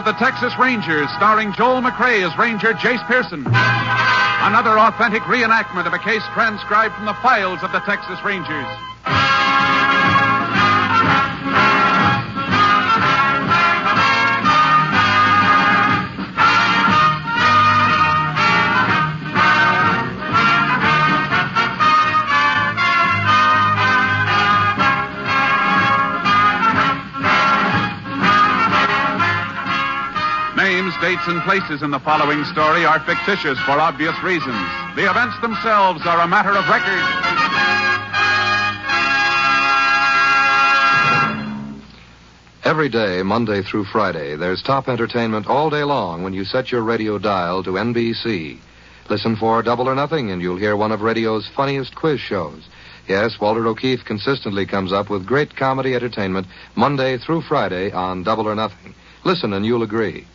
of the Texas Rangers, starring Joel McRae as Ranger Jace Pearson. Another authentic reenactment of a case transcribed from the files of the Texas Rangers. Names, dates, and places in the following story are fictitious for obvious reasons. The events themselves are a matter of record. Every day, Monday through Friday, there's top entertainment all day long when you set your radio dial to NBC. Listen for Double or Nothing, and you'll hear one of radio's funniest quiz shows. Yes, Walter O'Keefe consistently comes up with great comedy entertainment Monday through Friday on Double or Nothing. Listen, and you'll agree.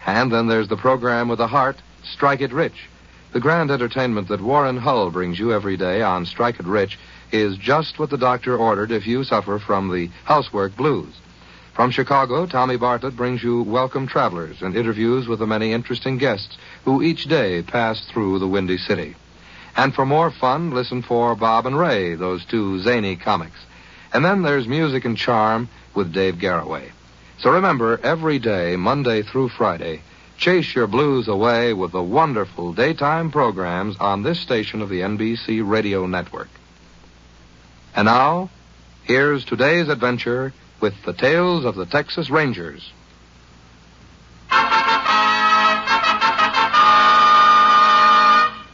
And then there's the program with a heart, Strike It Rich. The grand entertainment that Warren Hull brings you every day on Strike It Rich is just what the doctor ordered if you suffer from the housework blues. From Chicago, Tommy Bartlett brings you Welcome Travelers and interviews with the many interesting guests who each day pass through the Windy City. And for more fun, listen for Bob and Ray, those two zany comics. And then there's Music and Charm with Dave Garroway. So remember, every day, Monday through Friday, chase your blues away with the wonderful daytime programs on this station of the NBC Radio Network. And now, here's today's adventure with the tales of the Texas Rangers.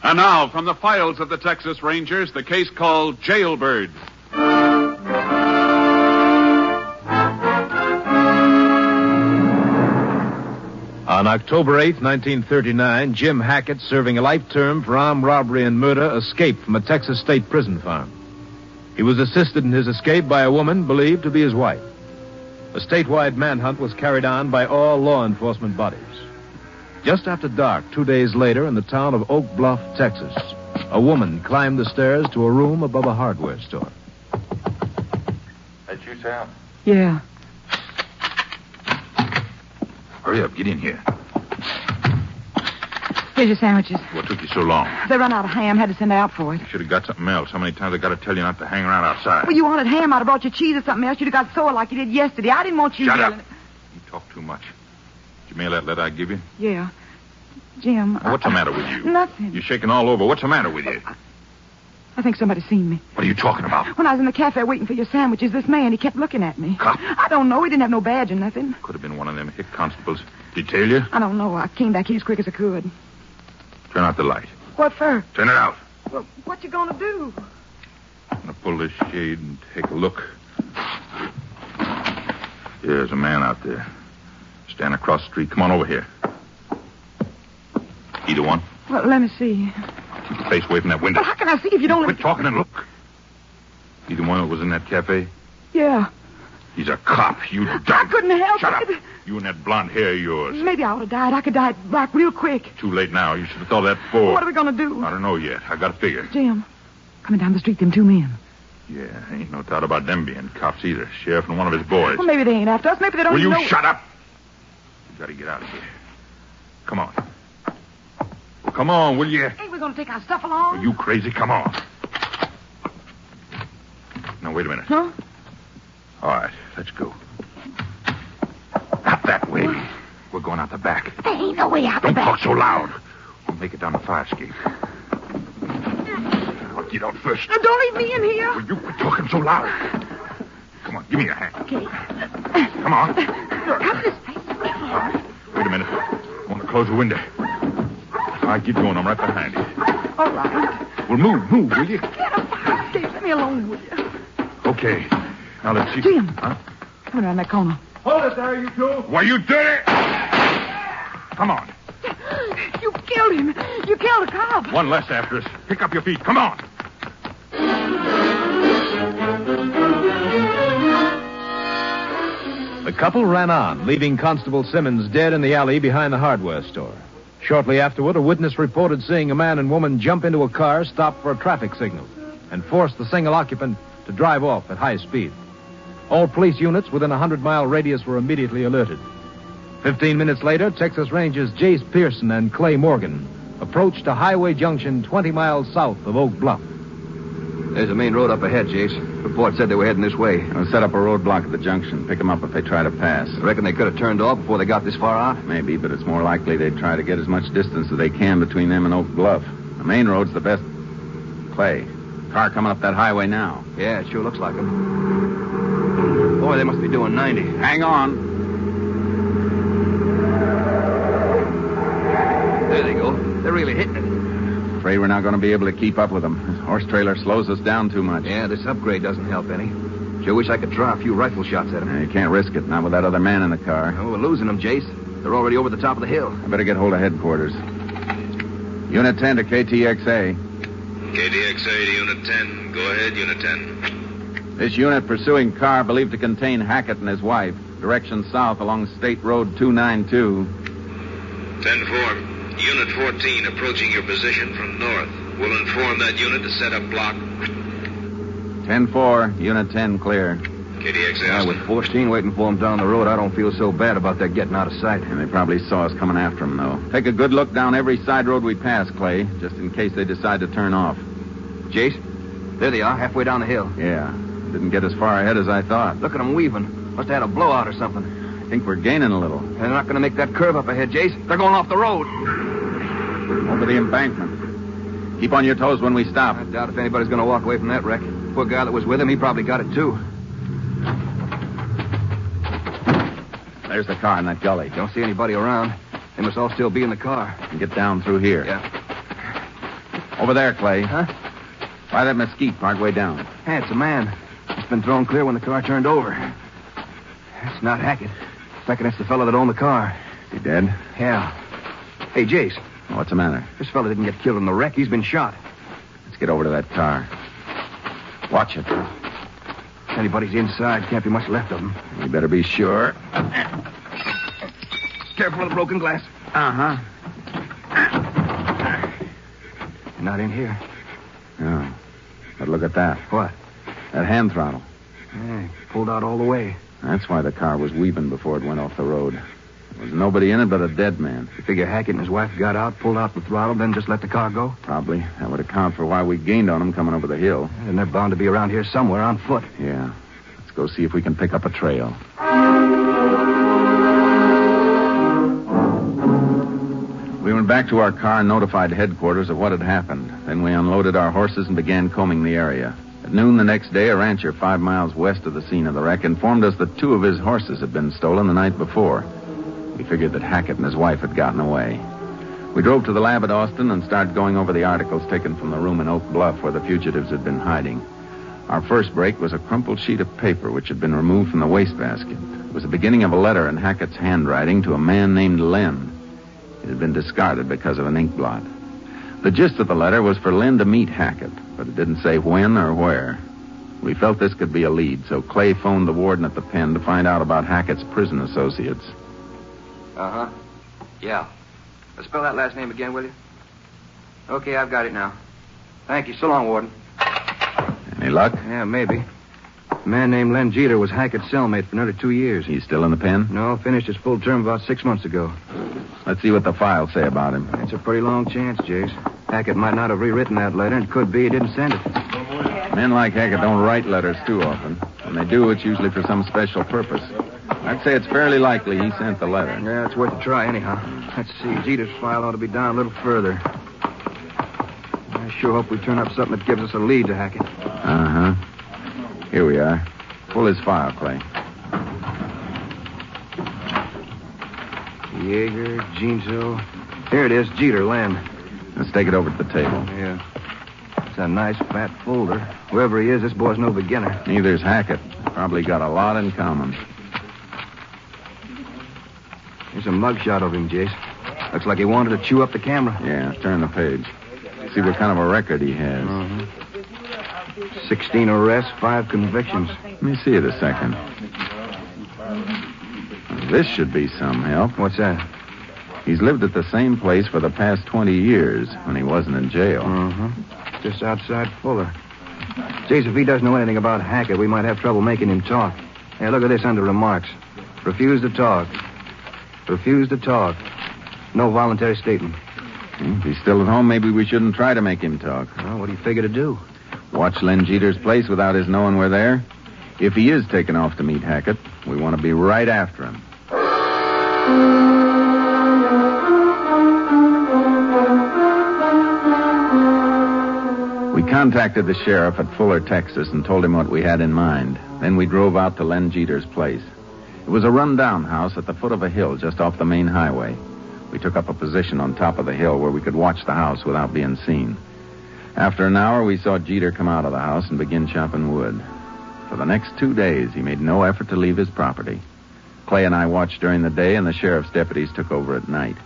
And now, from the files of the Texas Rangers, the case called Jailbird. On October 8, 1939, Jim Hackett, serving a life term for armed robbery and murder, escaped from a Texas state prison farm. He was assisted in his escape by a woman believed to be his wife. A statewide manhunt was carried on by all law enforcement bodies. Just after dark, 2 days later, in the town of Oak Bluff, Texas, a woman climbed the stairs to a room above a hardware store. That you, Sam? Yeah. Hurry up, get in here. Here's your sandwiches. What took you so long? They run out of ham. Had to send out for it. You should have got something else. How many times I got to tell you not to hang around outside? Well, you wanted ham. I'd have brought you cheese or something else. You'd have got sore like you did yesterday. I didn't want you Shut yelling. up. You talk too much. Did you mail that letter I give you? Yeah. Jim. Now, what's the matter with you? Nothing. You're shaking all over. What's the matter with you? I think somebody's seen me. What are you talking about? When I was in the cafe waiting for your sandwiches, this man, he kept looking at me. Cop? I don't know. He didn't have no badge or nothing. Could have been one of them hick constables. Did he tell you? I don't know. I came back here as quick as I could. Turn out the light. What for? Turn it out. Well, what you gonna do? I'm going to pull this shade and take a look. There's a man out there. Stand across the street. Come on over here. Either one. Well, let me see. Keep your face away from that window. Well, how can I see if you don't... Quit talking and look. Either one that was in that cafe? Yeah. He's a cop. You dumb. I couldn't help Shut it. up. You and that blonde hair of yours. Maybe I ought to died. I could die back real quick. Too late now. You should have thought of that before. What are we gonna do? I don't know yet. I got to figure. Jim, coming down the street, them two men. Yeah, ain't no doubt about them being cops either. Sheriff and one of his boys. Well, maybe they ain't after us. Maybe they don't Will even you know... shut up? You got to get out of here. Come on. Well, come on, will you? Ain't we gonna take our stuff along? Are you crazy? Come on. Now, wait a minute. Huh? All right, let's go. Not that way. We're going out the back. There ain't no way out the Don't back. talk so loud. We'll make it down the fire escape. I'll get out first. Now, don't leave me in here. Will you quit talking so loud? Come on, give me a hand. Okay. Come on. Come this way. All right, wait a minute. I want to close the window. All right, keep going. I'm right behind you. All right. Well, move, will you? Get a fire escape. Let me alone with you. Okay. Now, let's see. Jim. Huh? Come around that corner. Hold it there, you two. Why, you did it! Come on. You killed him. You killed a cop. One less after us. Pick up your feet. Come on. The couple ran on, leaving Constable Simmons dead in the alley behind the hardware store. Shortly afterward, a witness reported seeing a man and woman jump into a car, stop for a traffic signal, and force the single occupant to drive off at high speed. All police units within a 100-mile radius were immediately alerted. 15 minutes later, Texas Rangers Jace Pearson and Clay Morgan approached a highway junction 20 miles south of Oak Bluff. There's a main road up ahead, Jace. Report said they were heading this way. I'll set up a roadblock at the junction. Pick them up if they try to pass. Reckon they could have turned off before they got this far out? Maybe, but it's more likely they'd try to get as much distance as they can between them and Oak Bluff. The main road's the best. Clay, car coming up that highway now. Yeah, it sure looks like them. Boy, they must be doing 90. Hang on. There they go. They're really hitting it. Afraid we're not going to be able to keep up with them. This horse trailer slows us down too much. Yeah, this upgrade doesn't help any. Sure wish I could try a few rifle shots at them. You can't risk it, not with that other man in the car. Oh, we're losing them, Jace. They're already over the top of the hill. I better get hold of headquarters. Unit 10 to KTXA. KTXA to Unit 10. Go ahead, Unit 10. This unit pursuing car believed to contain Hackett and his wife. Direction south along State Road 292. 10-4. Unit 14 approaching your position from north. We'll inform that unit to set up block. 10-4. Unit 10 clear. KTXA, Yeah, with Austin. 14 waiting for them down the road, I don't feel so bad about their getting out of sight. And they probably saw us coming after them, though. Take a good look down every side road we pass, Clay, just in case they decide to turn off. Jace, there they are, halfway down the hill. Yeah. Didn't get as far ahead as I thought. Look at them weaving. Must have had a blowout or something. I think we're gaining a little. They're not going to make that curve up ahead, Jace. They're going off the road. Over the embankment. Keep on your toes when we stop. I doubt if anybody's going to walk away from that wreck. Poor guy that was with him, he probably got it, too. There's the car in that gully. Don't see anybody around. They must all still be in the car. Get down through here. Yeah. Over there, Clay. Huh? By that mesquite partway down. Hey, it's a man. It's been thrown clear when the car turned over. It's not Hackett. Reckon it's the fellow that owned the car. He dead? Yeah. Hey, Jace, What's the matter? this fella didn't get killed in the wreck. He's been shot. Let's get over to that car. Watch it. If anybody's inside, can't be much left of them. You better be sure. Careful of the broken glass. Uh-huh. Not in here. Oh. But look at that. What? That hand throttle. Yeah, pulled out all the way. That's why the car was weaving before it went off the road. There was nobody in it but a dead man. You figure Hackett and his wife got out, pulled out the throttle, then just let the car go? Probably. That would account for why we gained on them coming over the hill. And they're bound to be around here somewhere on foot. Yeah. Let's go see if we can pick up a trail. We went back to our car and notified headquarters of what had happened. Then we unloaded our horses and began combing the area. At noon the next day, a rancher 5 miles west of the scene of the wreck informed us that 2 of his horses had been stolen the night before. We figured that Hackett and his wife had gotten away. We drove to the lab at Austin and started going over the articles taken from the room in Oak Bluff where the fugitives had been hiding. Our first break was a crumpled sheet of paper which had been removed from the wastebasket. It was the beginning of a letter in Hackett's handwriting to a man named Len. It had been discarded because of an ink blot. The gist of the letter was for Lynn to meet Hackett, but it didn't say when or where. We felt this could be a lead, so Clay phoned the warden at the pen to find out about Hackett's prison associates. Uh-huh. Yeah. Spell that last name again, will you? Okay, I've got it now. Thank you. So long, Warden. Any luck? Yeah, maybe. A man named Len Jeter was Hackett's cellmate for nearly 2 years. He's still in the pen? No, finished his full term about 6 months ago. Let's see what the files say about him. It's a pretty long chance, Jace. Hackett might not have rewritten that letter, and it could be he didn't send it. Men like Hackett don't write letters too often. When they do, it's usually for some special purpose. I'd say it's fairly likely he sent the letter. Yeah, it's worth a try anyhow. Let's see. Jeter's file ought to be down a little further. I sure hope we turn up something that gives us a lead to Hackett. Uh-huh. Here we are. Pull his file, Clay. Yeager, Jeansville. Here it is, Jeter, Len. Let's take it over to the table. Yeah. It's a nice fat folder. Whoever he is, this boy's no beginner. Neither's Hackett. Probably got a lot in common. Here's a mugshot of him, Jace. Looks like he wanted to chew up the camera. Yeah, turn the page. See what kind of a record he has. 16 arrests, 5 convictions. Let me see it a second. This should be some help. What's that? He's lived at the same place for the past 20 years when he wasn't in jail. Just outside Fuller. Jace, if he doesn't know anything about Hackett, we might have trouble making him talk. Hey, look at this under remarks. Refuse to talk. Refused to talk. No voluntary statement. If he's still at home, maybe we shouldn't try to make him talk. Well, what do you figure to do? Watch Len Jeter's place without his knowing we're there. If he is taken off to meet Hackett, we want to be right after him. We contacted the sheriff at Fuller, Texas, and told him what we had in mind. Then we drove out to Len Jeter's place. It was a run-down house at the foot of a hill just off the main highway. We took up a position on top of the hill where we could watch the house without being seen. After an hour, we saw Jeter come out of the house and begin chopping wood. For the next 2 days, he made no effort to leave his property. Clay and I watched during the day, and the sheriff's deputies took over at night.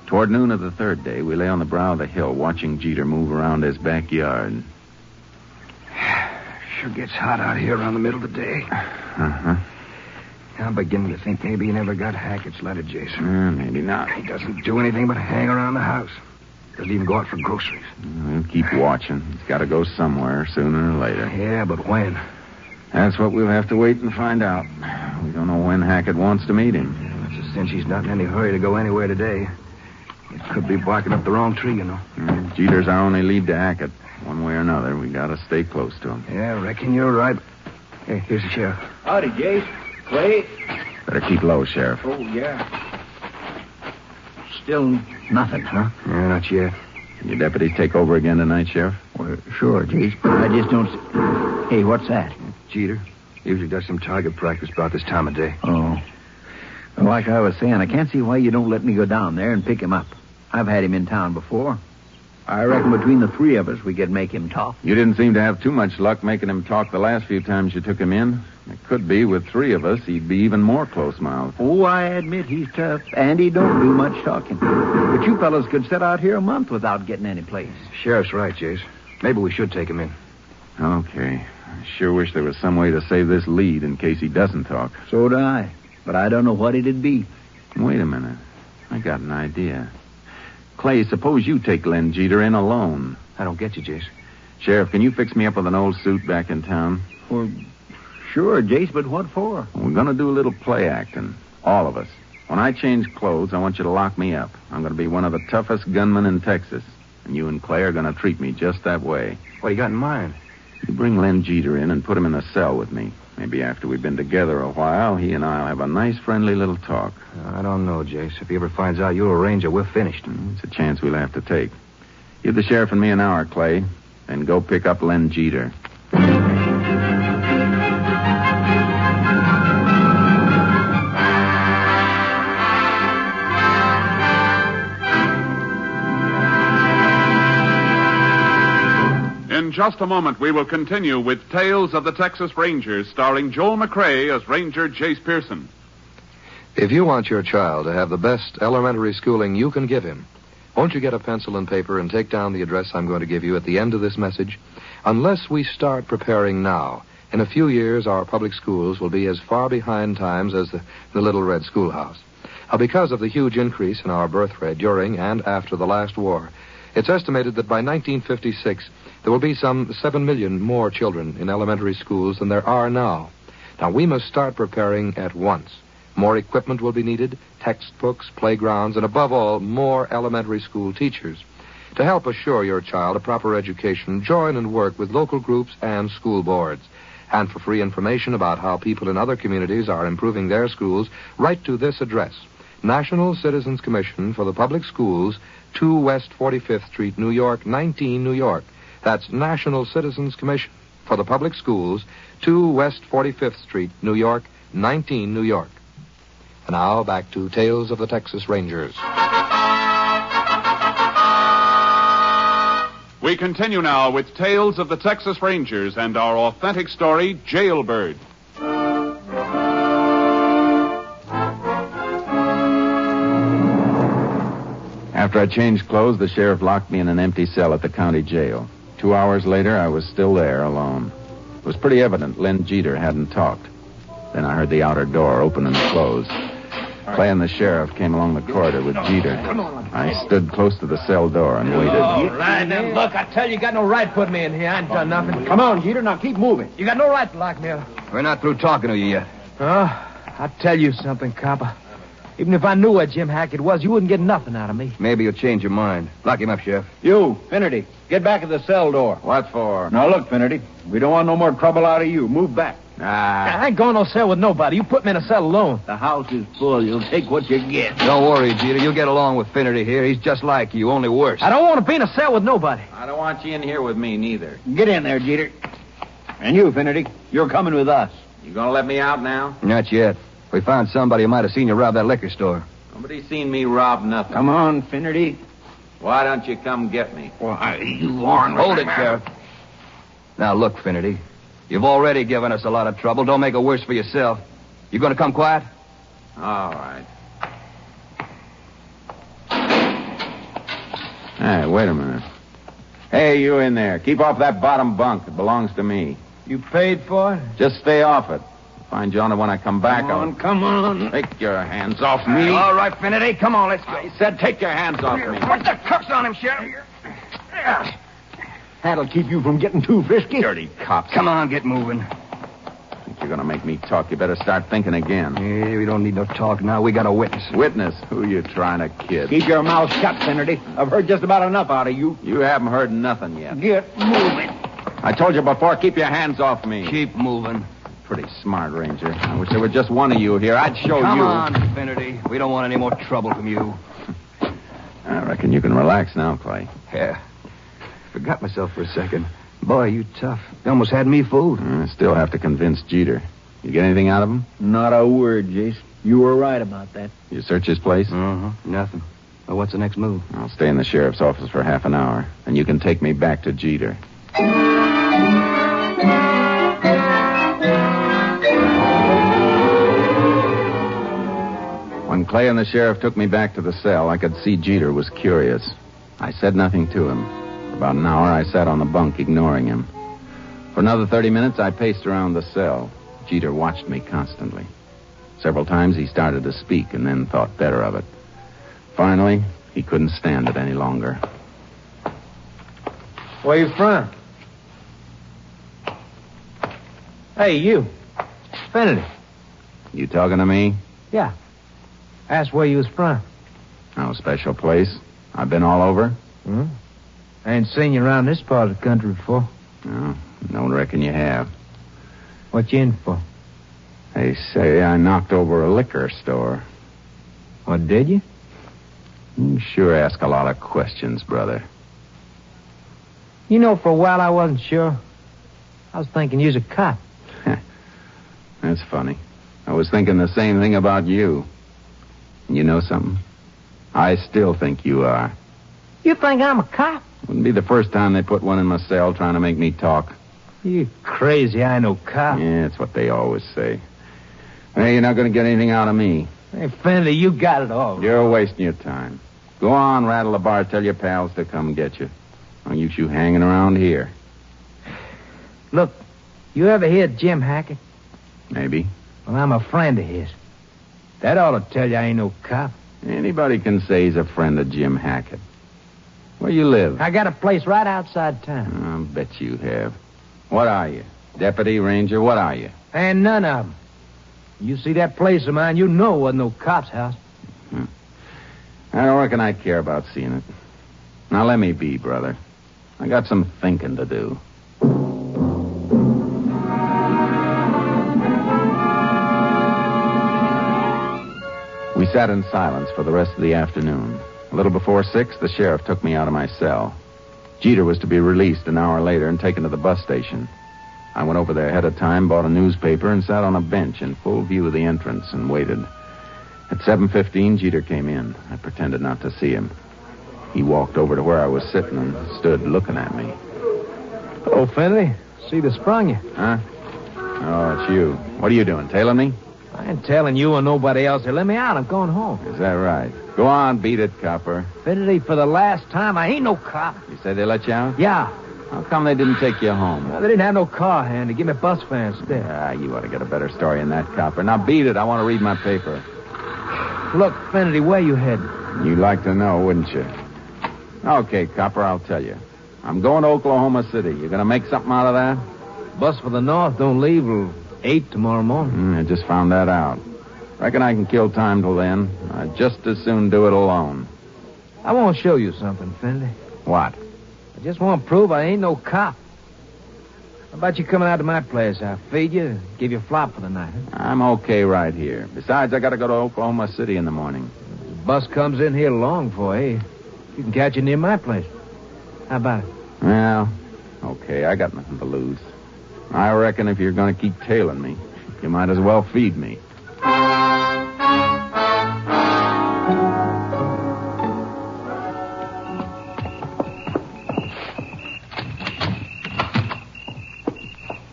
Toward noon of the third day, we lay on the brow of the hill watching Jeter move around his backyard. Sure gets hot out here around the middle of the day. Uh-huh. I'm beginning to think maybe he never got Hackett's letter, Jason. Maybe not. He doesn't do anything but hang around the house. Doesn't even go out for groceries. We'll keep watching. He's got to go somewhere sooner or later. Yeah, but when? That's what we'll have to wait and find out. We don't know when Hackett wants to meet him. It's a cinch he's not in any hurry to go anywhere today. It could be barking up the wrong tree, you know. Jeter's our only lead to Hackett. One way or another, we got to stay close to him. Yeah, I reckon you're right. Hey, here's the sheriff. Howdy, Jace. Clay? Better keep low, Sheriff. Oh, yeah. Still nothing, huh? Yeah, not yet. Can your deputies take over again tonight, Sheriff? Well, sure, Jace. I just don't... Hey, what's that? Jeter. Usually does some target practice about this time of day. Oh. Well, like I was saying, I can't see why you don't let me go down there and pick him up. I've had him in town before. I reckon between the three of us, we could make him talk. You didn't seem to have too much luck making him talk the last few times you took him in. It could be, with three of us, he'd be even more close-mouthed. Oh, I admit he's tough, and he don't do much talking. But you fellas could sit out here a month without getting any place. Sheriff's right, Jace. Maybe we should take him in. Okay. I sure wish there was some way to save this lead in case he doesn't talk. So do I. But I don't know what it'd be. Wait a minute. I got an idea. Clay, suppose you take Len Jeter in alone. I don't get you, Jace. Sheriff, can you fix me up with an old suit back in town? Well, sure, Jace, but what for? We're going to do a little play acting. All of us. When I change clothes, I want you to lock me up. I'm going to be one of the toughest gunmen in Texas. And you and Clay are going to treat me just that way. What do you got in mind? You bring Len Jeter in and put him in a cell with me. Maybe after we've been together a while, he and I'll have a nice, friendly little talk. I don't know, Jace. If he ever finds out you're a ranger, we're finished. It's a chance we'll have to take. Give the sheriff and me an hour, Clay, and go pick up Len Jeter. In just a moment, we will continue with Tales of the Texas Rangers, starring Joel McCrea as Ranger Jace Pearson. If you want your child to have the best elementary schooling you can give him, won't you get a pencil and paper and take down the address I'm going to give you at the end of this message? Unless we start preparing now, in a few years our public schools will be as far behind times as the Little Red Schoolhouse. Because of the huge increase in our birth rate during and after the last war, it's estimated that by 1956, there will be some 7 million more children in elementary schools than there are now. Now, we must start preparing at once. More equipment will be needed, textbooks, playgrounds, and above all, more elementary school teachers. To help assure your child a proper education, join and work with local groups and school boards. And for free information about how people in other communities are improving their schools, write to this address: National Citizens Commission for the Public Schools, 2 West 45th Street, New York, 19, New York. That's National Citizens Commission for the Public Schools, 2 West 45th Street, New York, 19, New York. And now, back to Tales of the Texas Rangers. We continue now with Tales of the Texas Rangers and our authentic story, Jailbird. After I changed clothes, the sheriff locked me in an empty cell at the county jail. 2 hours later, I was still there, alone. It was pretty evident Len Jeter hadn't talked. Then I heard the outer door open and close. Clay and the sheriff came along the corridor with Jeter. I stood close to the cell door and waited. All right, then, look, I tell you got no right putting me in here. I ain't done nothing. Come on, Jeter, now keep moving. You got no right to lock me up. We're not through talking to you yet. I'll tell you something, copper. Even if I knew where Jim Hackett was, you wouldn't get nothing out of me. Maybe you'll change your mind. Lock him up, Sheriff. You, Finnerty, get back at the cell door. What for? Now, look, Finnerty, we don't want no more trouble out of you. Move back. I ain't going no cell with nobody. You put me in a cell alone. The house is full. You'll take what you get. Don't worry, Jeter. You'll get along with Finnerty here. He's just like you, only worse. I don't want to be in a cell with nobody. I don't want you in here with me, neither. Get in there, Jeter. And you, Finnerty, you're coming with us. You gonna let me out now? Not yet. We found somebody who might have seen you rob that liquor store. Nobody's seen me rob nothing. Come on, Finnerty. Why don't you come get me? Why, you aren't... Hold it, Sheriff. Now, look, Finnerty. You've already given us a lot of trouble. Don't make it worse for yourself. You going to come quiet? All right. Hey, wait a minute. Hey, you in there. Keep off that bottom bunk. It belongs to me. You paid for it? Just stay off it. Find you on it when I come back. Come on. Take your hands off me. All right, Finnerty. Come on, let's go. I said take your hands off me. Put the cuffs on him, Sheriff. That'll keep you from getting too frisky. Dirty cops. Come on, get moving. Think you're going to make me talk? You better start thinking again. Yeah, we don't need no talk now. We got a witness. Witness? Who you trying to kid? Keep your mouth shut, Finnerty. I've heard just about enough out of you. You haven't heard nothing yet. Get moving. I told you before, keep your hands off me. Keep moving. Pretty smart, Ranger. I wish there were just one of you here. I'd show Come you. Come on, Finnerty. We don't want any more trouble from you. I reckon you can relax now, Clay. Yeah. Forgot myself for a second. Boy, you tough. You almost had me fooled. I still have to convince Jeter. You get anything out of him? Not a word, Jace. You were right about that. You search his place? Nothing. Well, what's the next move? I'll stay in the sheriff's office for half an hour, and you can take me back to Jeter. When Clay and the sheriff took me back to the cell, I could see Jeter was curious. I said nothing to him. For about an hour, I sat on the bunk, ignoring him. For another 30 minutes, I paced around the cell. Jeter watched me constantly. Several times he started to speak and then thought better of it. Finally, he couldn't stand it any longer. Where you from? Hey, you. Finnerty. You talking to me? Yeah. Asked where you was from. No special place. I've been all over. I ain't seen you around this part of the country before. No, don't reckon you have. What you in for? They say I knocked over a liquor store. What, did you? You sure ask a lot of questions, brother. You know, for a while I wasn't sure. I was thinking you was a cop. That's funny. I was thinking the same thing about you. You know something? I still think you are. You think I'm a cop? Wouldn't be the first time they put one in my cell trying to make me talk. You crazy, I know cop. Yeah, it's what they always say. Hey, you're not going to get anything out of me. Hey, Finley, you got it all. You're wasting your time. Go on, rattle the bar, tell your pals to come get you. Don't use you hanging around here. Look, you ever hear of Jim Hackett? Maybe. Well, I'm a friend of his. That ought to tell you I ain't no cop. Anybody can say he's a friend of Jim Hackett. Where you live? I got a place right outside town. I bet you have. What are you? Deputy, ranger, what are you? And none of them. You see that place of mine, you know it wasn't no cop's house. I don't reckon I care about seeing it. Now let me be, brother. I got some thinking to do. We sat in silence for the rest of the afternoon. A little before 6, the sheriff took me out of my cell. Jeter was to be released an hour later and taken to the bus station. I went over there ahead of time, bought a newspaper, and sat on a bench in full view of the entrance and waited. At 7:15, Jeter came in. I pretended not to see him. He walked over to where I was sitting and stood looking at me. Oh, Finley, see they sprung you. Huh? Oh, it's you. What are you doing, tailing me? I ain't telling you or nobody else. They let me out. I'm going home. Is that right? Go on, beat it, copper. Finley, for the last time, I ain't no cop. You say they let you out? Yeah. How come they didn't take you home? Well, they didn't have no car hand to give me bus fare instead. You ought to get a better story than that, copper. Now beat it. I want to read my paper. Look, Finley, where you heading? You'd like to know, wouldn't you? Okay, copper, I'll tell you. I'm going to Oklahoma City. You going to make something out of that? Bus for the north don't leave till 8 tomorrow morning. I just found that out. Reckon I can kill time till then. I'd just as soon do it alone. I want to show you something, Finley. What? I just want to prove I ain't no cop. How about you coming out to my place? I'll feed you, give you a flop for the night. Huh? I'm okay right here. Besides, I gotta go to Oklahoma City in the morning. The bus comes in here long for you. You can catch it near my place. How about it? Well, okay, I got nothing to lose. I reckon if you're gonna keep tailing me, you might as well feed me.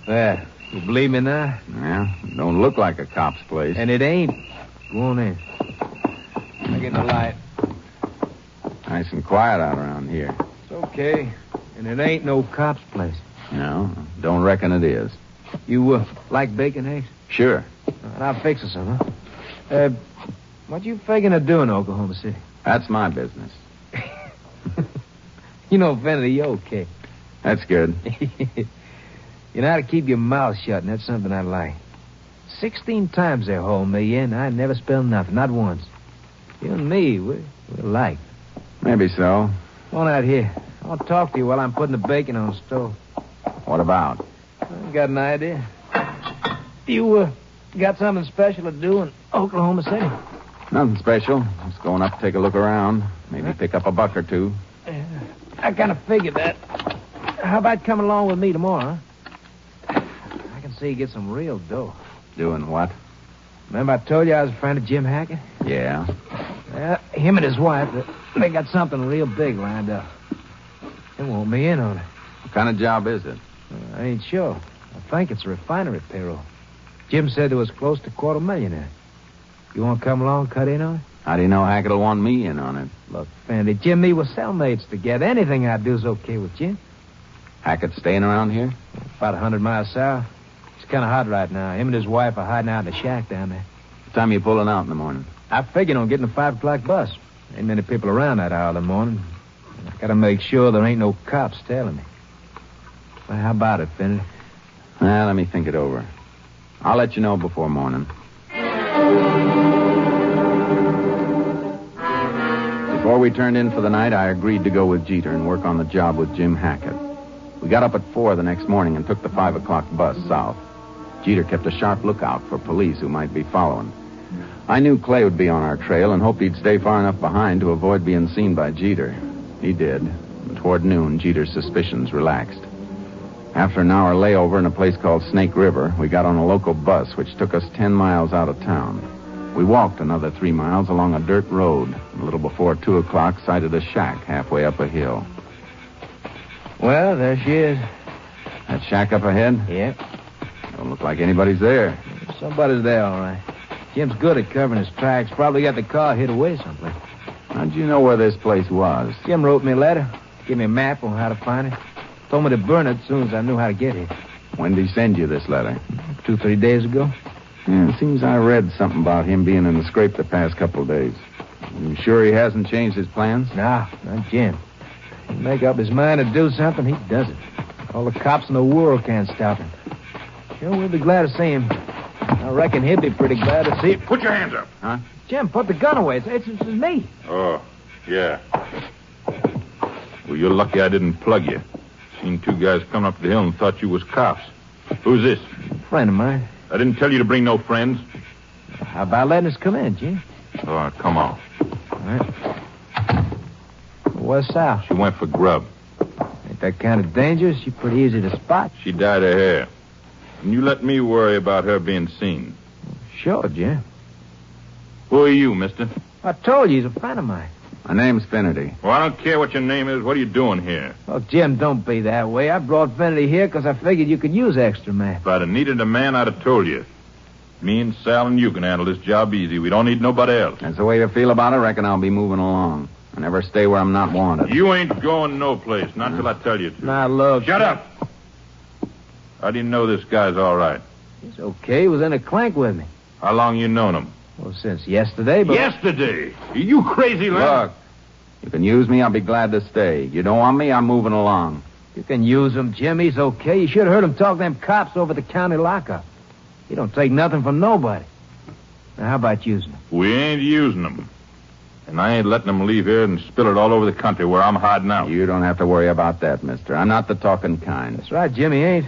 There. You believe me now? Yeah, don't look like a cop's place. And it ain't. Go on in. I get the light. Nice and quiet out around here. It's okay. And it ain't no cop's place. No, don't reckon it is. You, like bacon eggs? Sure. I'll fix us some, huh? What you figuring of doing in Oklahoma City? That's my business. You know, Finley, you're okay. That's good. You know how to keep your mouth shut, and that's something I like. 16 times they hauled me in. I never spilled nothing, not once. You and me, we're alike. Maybe so. Come on out here. I'll talk to you while I'm putting the bacon on the stove. What about? I got an idea. You, got something special to do in Oklahoma City? Nothing special. Just going up to take a look around. Maybe pick up a buck or two. I kind of figured that. How about coming along with me tomorrow, huh? I can see you get some real dough. Doing what? Remember I told you I was a friend of Jim Hackett? Yeah. Him and his wife, they got something real big lined up. They want me in on it. What kind of job is it? I ain't sure. I think it's a refinery payroll. Jim said there was close to $250,000 in it. You want to come along and cut in on it? How do you know Hackett'll want me in on it? Look, Fandy, Jim and me were cellmates together. Anything I do is okay with Jim. Hackett staying around here? About 100 miles south. It's kind of hot right now. Him and his wife are hiding out in the shack down there. What time are you pulling out in the morning? I figured on getting a 5 o'clock bus. Ain't many people around that hour in the morning. I gotta make sure there ain't no cops tailing me. Well, how about it, Finley? Well, let me think it over. I'll let you know before morning. Before we turned in for the night, I agreed to go with Jeter and work on the job with Jim Hackett. We got up at 4 the next morning and took the 5 o'clock bus south. Jeter kept a sharp lookout for police who might be following. I knew Clay would be on our trail and hoped he'd stay far enough behind to avoid being seen by Jeter. He did. And toward noon, Jeter's suspicions relaxed. After an hour layover in a place called Snake River, we got on a local bus which took us 10 miles out of town. We walked another 3 miles along a dirt road. A little before 2 o'clock, sighted a shack halfway up a hill. Well, there she is. That shack up ahead? Yep. Don't look like anybody's there. Somebody's there, all right. Jim's good at covering his tracks. Probably got the car hid away someplace. How'd you know where this place was? Jim wrote me a letter. Gave me a map on how to find it. Told me to burn it as soon as I knew how to get here. When did he send you this letter? 2-3 days ago. Yeah, it seems I read something about him being in the scrape the past couple of days. You sure he hasn't changed his plans? Nah, not Jim. He make up his mind to do something, he does it. All the cops in the world can't stop him. Sure, we'll be glad to see him. I reckon he'd be pretty glad to see him. Put your hands up. Huh? Jim, put the gun away. It's me. Oh, yeah. Well, you're lucky I didn't plug you. Seen 2 guys come up the hill and thought you was cops. Who's this? Friend of mine. I didn't tell you to bring no friends. How about letting us come in, Jim? Oh, come on. All right. Where's Sal? She went for grub. Ain't that kind of dangerous? She's pretty easy to spot. She dyed her hair. And you let me worry about her being seen. Sure, Jim. Who are you, mister? I told you he's a friend of mine. My name's Finnerty. Well, I don't care what your name is. What are you doing here? Look, Jim, don't be that way. I brought Finnerty here because I figured you could use extra man. If I'd have needed a man, I'd have told you. Me and Sal and you can handle this job easy. We don't need nobody else. That's the way you feel about it. I reckon I'll be moving along. I never stay where I'm not wanted. You ain't going no place. Not till I tell you to. Now, look. Shut up. How do you know this guy's all right? He's okay. He was in a clank with me. How long you known him? Well, since yesterday, but... Yesterday? Are you crazy, lad? Look, you can use me, I'll be glad to stay. You don't want me, I'm moving along. You can use him, Jim. He's okay. You should have heard him talk to them cops over the county lockup. He don't take nothing from nobody. Now, how about using them? We ain't using them. And I ain't letting them leave here and spill it all over the country where I'm hiding out. You don't have to worry about that, mister. I'm not the talking kind. That's right, Jimmy ain't.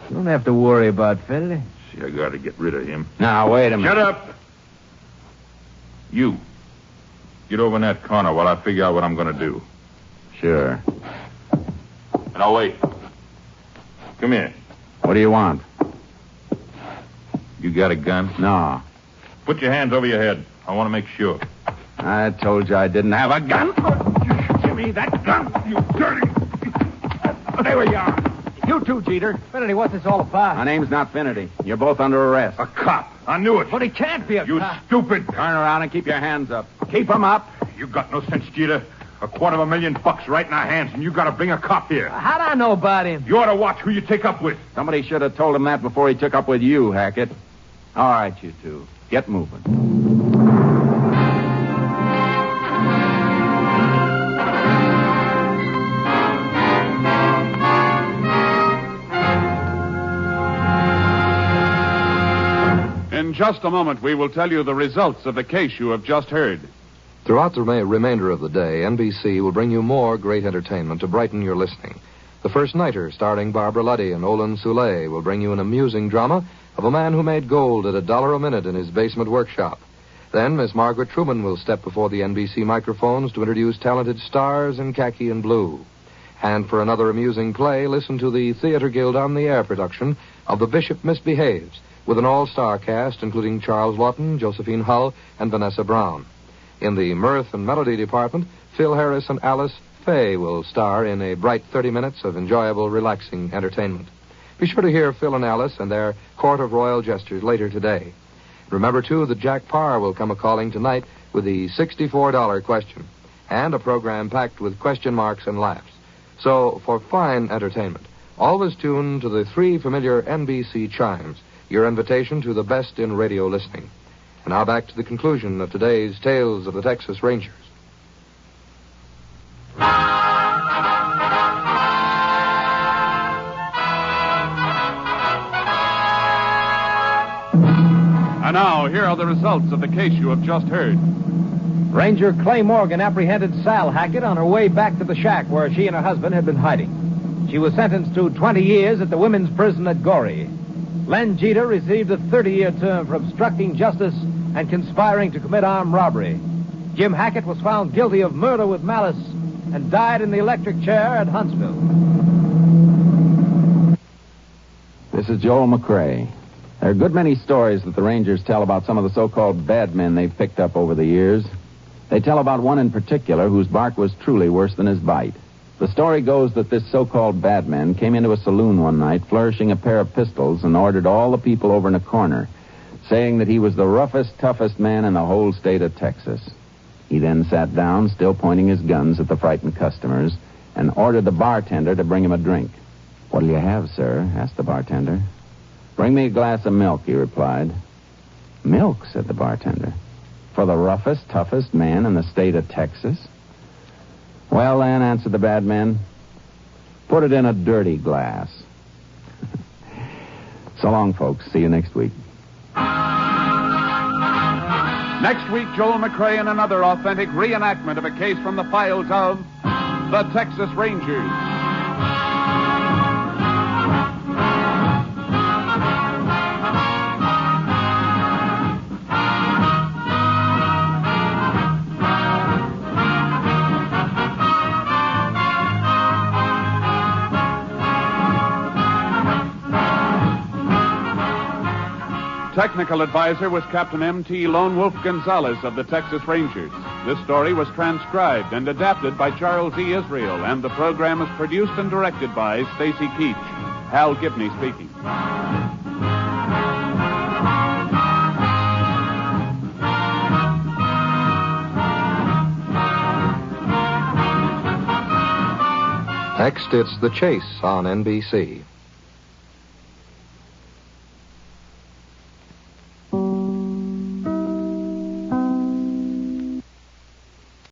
You don't have to worry about Finley. See, I gotta get rid of him. Now, wait a minute. Shut up! You. Get over in that corner while I figure out what I'm gonna do. Sure. Now, wait. Come here. What do you want? You got a gun? No. Put your hands over your head. I want to make sure. I told you I didn't have a gun. Give me that gun, you dirty... There you are. You too, Jeter. Finley, what's this all about? My name's not Finity. You're both under arrest. A cop. I knew it. But he can't be a You cop. stupid. Turn around and keep your hands up. Keep 'em up. You got no sense, Jeter. $250,000 right in our hands, and you got to bring a cop here. How'd I know about him? You ought to watch who you take up with. Somebody should have told him that before he took up with you, Hackett. All right, you two. Get moving. In just a moment, we will tell you the results of the case you have just heard. Throughout the remainder of the day, NBC will bring you more great entertainment to brighten your listening. The First Nighter, starring Barbara Luddy and Olin Soule, will bring you an amusing drama of a man who made gold at $1 a minute in his basement workshop. Then Miss Margaret Truman will step before the NBC microphones to introduce talented stars in khaki and blue. And for another amusing play, listen to the Theater Guild on the Air production of The Bishop Misbehaves, with an all-star cast including Charles Lawton, Josephine Hull, and Vanessa Brown. In the mirth and melody department, Phil Harris and Alice Faye will star in a bright 30 minutes of enjoyable, relaxing entertainment. Be sure to hear Phil and Alice and their Court of Royal Gestures later today. Remember, too, that Jack Parr will come a-calling tonight with the $64 question, and a program packed with question marks and laughs. So, for fine entertainment, always tune to the 3 familiar NBC chimes, your invitation to the best in radio listening. And now back to the conclusion of today's Tales of the Texas Rangers. And now, here are the results of the case you have just heard. Ranger Clay Morgan apprehended Sal Hackett on her way back to the shack where she and her husband had been hiding. She was sentenced to 20 years at the women's prison at Goree. Len Jeter received a 30-year term for obstructing justice and conspiring to commit armed robbery. Jim Hackett was found guilty of murder with malice and died in the electric chair at Huntsville. This is Joel McCrae. There are a good many stories that the Rangers tell about some of the so-called bad men they've picked up over the years. They tell about one in particular whose bark was truly worse than his bite. The story goes that this so-called bad man came into a saloon one night flourishing a pair of pistols and ordered all the people over in a corner, saying that he was the roughest, toughest man in the whole state of Texas. He then sat down, still pointing his guns at the frightened customers, and ordered the bartender to bring him a drink. "What'll you have, sir?" asked the bartender. "Bring me a glass of milk," he replied. "Milk?" said the bartender. "For the roughest, toughest man in the state of Texas?" "Well, then," answered the bad man, "put it in a dirty glass." So long, folks. See you next week. Next week, Joel McCrae in another authentic reenactment of a case from the files of the Texas Rangers. Technical advisor was Captain M.T. Lone Wolf Gonzalez of the Texas Rangers. This story was transcribed and adapted by Charles E. Israel, and the program was produced and directed by Stacy Keach. Hal Gibney speaking. Next, it's The Chase on NBC.